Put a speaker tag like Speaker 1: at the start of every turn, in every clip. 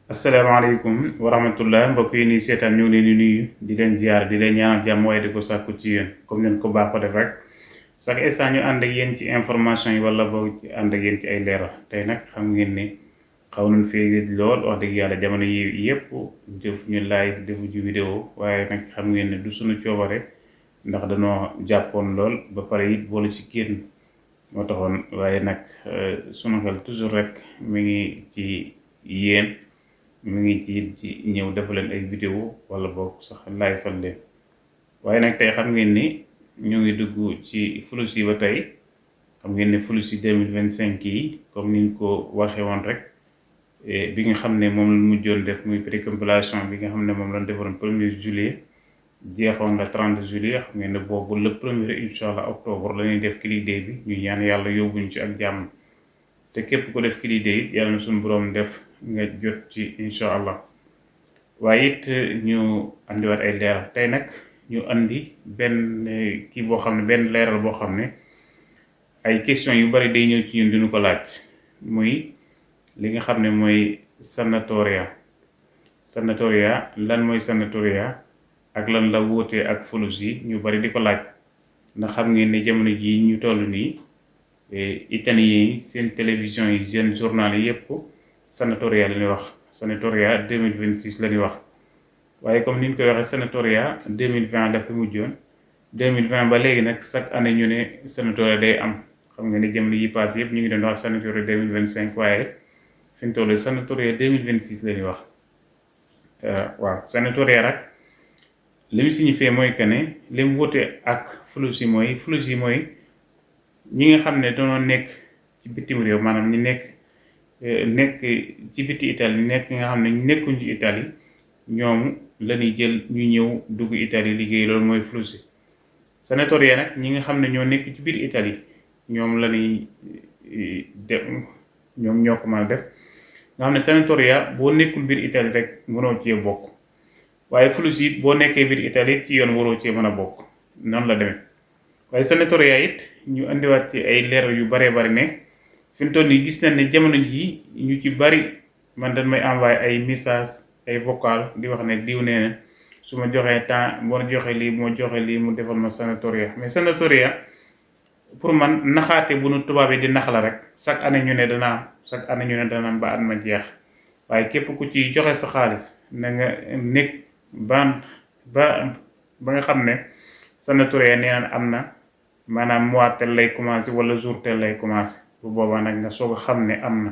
Speaker 1: asalaamaaleykum wa rahmatullah mbokk yi nii seetaan ñu ngi leen di nuyu di leen ziar di leen ñaanal jàmm waaye di ko sàkku ci yéen comme neen ko baax ko def rek chaque instant ñu ànd ak yéen ci information yi wala boog ànd ak yéen ci ay leeral tey nag xam ngeen ni xaw nañ fee lool wax dëgg yàlla jamono yi yëpp def ñu live defu ju vidéo waaye nag xam ngeen ne du suñu coobare ndax dañoo jàppoon lool ba pare it boole ci kenn moo taxoon waaye nag sunu xel toujours rek mi ngi ci yéen mu ngi ci ñëw defa leen ay vidéo wala boog sax live fal leen waaye nag tey xam ngeen ni ñu ngi dugg ci flux yi ba tey xam ngeen ne flux yi 2025 yi comme niñ ko waxee woon rek bi nga xam ne moom la mujjoon def muy précompilation bi nga xam ne moom lañ defaroon 1er juillet jeexoon la 30 juillet xam ngeen ne boobu le 1er incha allah octobre la ñuy def click day bi ñu ñaan yàlla yóbbuñ ci ak jàmm te képp ko def click day it yàlla na suñu boroom def nga jot ci incha allah waaye it ñu andiwaat ay leeral tey nag ñu andi benn kii boo xam ne benn leeral boo xam ne ay question yu bari day ñëw ci ñun duñu ko laaj muy li nga xam ne mooy sanatoria lan mooy sanatoria ak lan la wóotee ak flux yi ñu bari di ko laaj ndax xam ngeen ne jamono ji ñu toll nii italien yi seen télévision yi seen journal yi yëpp sanatoria la ñuy wax sanatoria 2026 la ñuy wax waaye comme ni ñu koy waxee sanatoria 2020 dafa mujjoon 2020 ba léegi nag chaque année ñu ne sanatoria day am xam nga ne jamono yi passé yëpp ñu ngi doon wax sanatoria 2025 waaye fi mu toll sanatoria 2026 la ñuy wax waaw sanatoria rek li mu signifie mooy que ne li mu wute ak flux yi mooy ñi nga xam ne dañoo nekk ci bitim réew maanaam ñi nekk ci biti Italie nekk nga xam ne nekkuñ ci Italie ñoom la ñuy jël ñu ñëw dugg Italie liggéey loolu mooy flux yi sanatoria nag ñi nga xam ne ñoo nekk ci biir Italie ñoom la ñuy def ñoom ñoo ko mën a def nga xam ne sanatoria boo nekkul biir Italie rek mënoo cee bokk waaye flux it boo nekkee biir Italie ci yoon waroo cee mën a bokk noonu la demee waaye sanatoria it ñu indiwaat ci ay leeral yu baree bari ne fi mu toll nii gis nañ ne jamono jii ñu ci bari man dañ may envoyé ay message ay vocal di wax ne diw nee na su ma joxee temps boo joxee lii moo joxee lii mu defal ma sanatoria mais sanatoria pour man naxaate bu nu tubaab yi di nax la rek chaque année ñu ne dana am ba at ma jeex waaye képp ku ci joxe sa xaalis na nga nekk ba nga xam ne sanatoria nee na am na maanaam mois tel lay commencé wala jour tel lay commencé bu boobaa nag nga soog a xam ne am na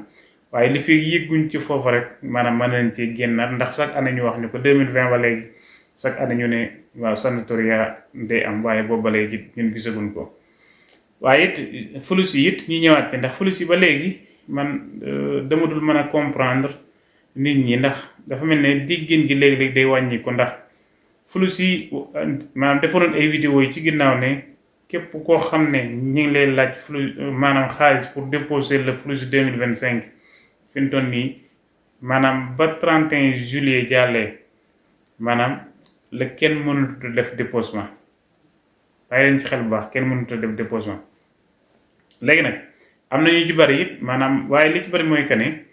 Speaker 1: waaye li fi yëgguñ ci foofu rek maanaam mën nañ ci génnaat ndax chaque année ñu wax ñu ko 2020 ba léegi chaque année ñu ne waaw sanatoria day am waaye boobu ba léegi ñun gisaguñ ko waaye it flux yi it ñu ñëwaat ci ndax flux yi ba léegi man dama dul mën a comprendre nit ñi ndax dafa mel ne diggin gi léegi-léegi day wàññi ko ndax flux yi maanaam defaroon ay vidéo yi ci ginnaaw ne képp koo xam ne ñi ngi lay laaj flux maanaam xaalis pour déposer le flux 2025 fi mu toll nii maanaam ba 31 juillet jàllee maanaam la kenn mënut a def déposement bàyyi leen ci xel bu baax kenn mënut a def déposement léegi nag am na ñu ci bari it maanaam waaye li ci bari mooy que ne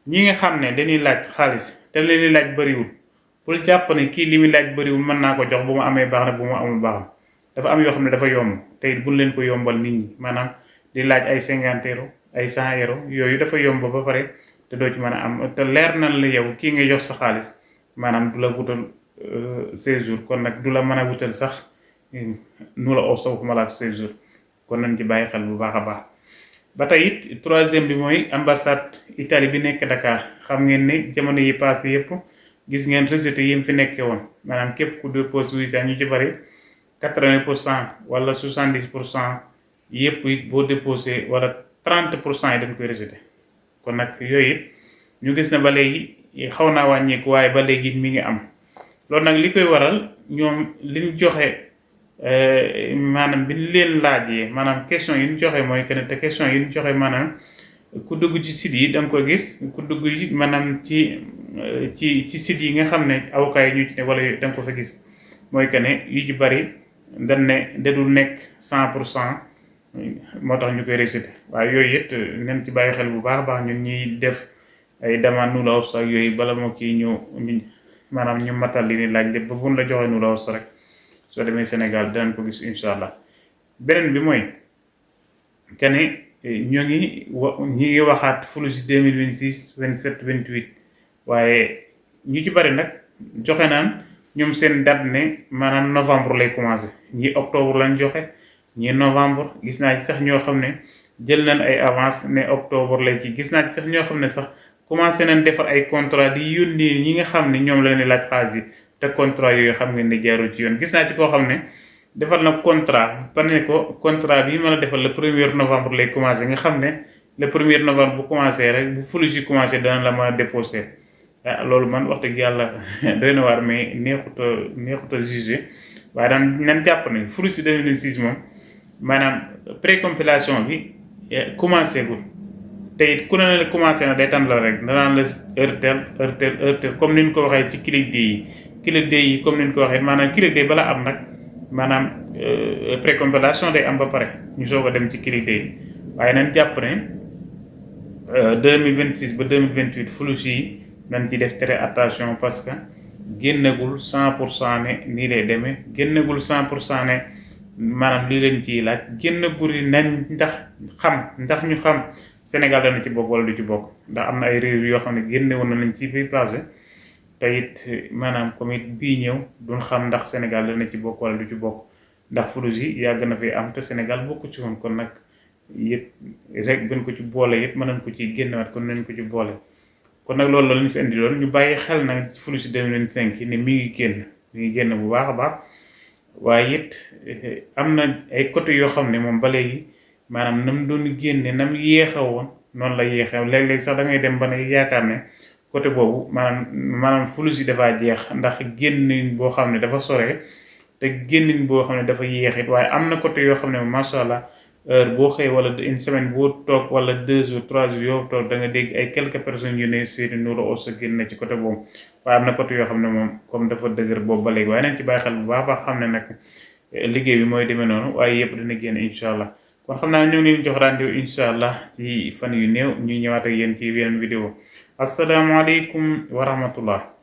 Speaker 1: ñi nga xam ne dañuy laaj xaalis te li ñuy laaj bariwul bul jàpp ne kii li muy laaj bariwul mën naa ko jox bu ma amee baax na bu ma amul baax na dafa am yoo xam ne dafa yomb tey buñ leen ko yombal nit ñi maanaam di laaj ay 50 euros ay 100 euros yooyu dafa yomb ba pare te doo ci mën a am te leer nañ la yow kii ngay jox sa xaalis maanaam du la wutal séjour kon nag du la mën a wutal sax nu la ostaw ku ma laat séjour kon nañ ci bàyyi xel bu baax a baax ba tey it troisième bi mooy ambassade Italie bi nekk Dakar xam ngeen ne jamono yi passé yëpp gis ngeen rejeté yi mu fi nekkee woon maanaam képp ku dépose visa ñu ci bari 80% wala 70% yëpp it boo déposé wala 30% yi dañ koy rejeté kon nag yooyu it ñu gis ne ba léegi xaw naa wàññeeku waaye ba léegi mi ngi am loolu nag li koy waral ñoom liñ joxe maanaam bi ñu leen laajee maanaam question yi ñu joxe mooy que ne te question yi ñu joxe maanaam ku dugg ci site yi da nga ko gis ku dugg ci maanaam ci site yi nga xam ne avocat yi ñu ci ne wala da nga ko fa gis mooy que ne yu ci bari dañ ne dadul nekk 100% moo tax ñu koy récité waaye yooyu it nañ ci bàyyi xel bu baax a baax ñun ñuy def ay demande nu la hos ak yooyu bala moo kii ñu maanaam ñu matal li ni laaj lépp ba buñ la joxee nu la hos rek soo demee Sénégal dinañ ko gis incha allah. beneen bi mooy que ne ñoo ngi ñi ngi waxaat FOLOSI 2026 27 28 waaye ñu ci bari nag joxe naan ñoom seen date ne maanaam novembre lay commencé ñi octobre lañ joxe ñi novembre. gis naa ci sax ñoo xam ne jël nañ ay avance ne octobre lay ci gis naa ci sax ñoo xam ne sax commencé nañ defar ay contrat di yónnee ñi nga xam ne ñoom la leen laaj xaalis yi te contrat yooyu xam ngeen ne jaarul ci yoon. gis naa ci koo xam ne defal na contrat ba ne ko contrat bii ma la defal le 1er novembre lay commencé nga xam ne le 1er novembre bu commencé rek bu FOLOSI commencé dana la mën a déposé. loolu man wax dëgg yàlla doy na waar mais neexut a jugé waaye daan nañ jàpp ne FOLOSI 2026 moom maanaam précompilation bi commencé gul te it ku ne la commencé na day tànn la rek danaan la heure tel comme ni ñu ko waxee ci clic day yi comme ni ñu ko waxee maanaam clic day bala am nag maanaam précompilation day am ba pare ñu soog a dem ci clic day waaye nañ jàpp ne 2026 ba 2028 FOLOSI yi nañ ci def très attention parce que génnagul 100% ne nii lay demee génnagul 100% ne maanaam lii leen ciy laaj génnagul yi nañ ndax ñu xam Sénégal dana ci bokk wala du ci bokk ndax am na ay réew yoo xam ne génne woon nañ ci bii passé te it maanaam comme it bii ñëw duñ xam ndax Sénégal dana ci bokk wala du ci bokk ndax FOLOSI yàgg na fi am te Sénégal bokku ci woon kon nag it rek gën ko ci boole it mën nañ ko ci génnewaat kon nañ ko ci boole. kon nag loolu la ñu fi indi loon ñu bàyyi xel nag ci FOLOSI 2025 yi ne mi ngi génn bu baax a baax waaye it am na ay côté yoo xam ne moom ba léegi maanaam nam doon génne nam yéexa woon noonu la yéexew léeg-léeg sax da ngay dem ba ne yaakaar ne côté boobu maanaam FOLOSI dafaa jeex ndax génnin boo xam ne dafa sore te génnin boo xam ne dafa yéexit waaye am na côté yoo xam ne macha allah heure boo xëy wala une semaine boo toog wala 2 jours 3 jours yoo toog da nga dégg ay quelques personnes yu ne seeni nuuru os a génn ci côté boobu waaye am na côté yoo xam ne moom comme dafa dëgër boobu ba léegi waaye nañ ci bàyyi xel bu baax baax xam ne nag liggéey bi mooy demee noonu waaye yëpp dina génn incha allah. kon xam naa ñu ngi leen jox rendez-vous incha allah ci fan yu néew ñuy ñëwaat ak yéen ci yeneen vidéo asalaamaaleykum wa rahmatullah.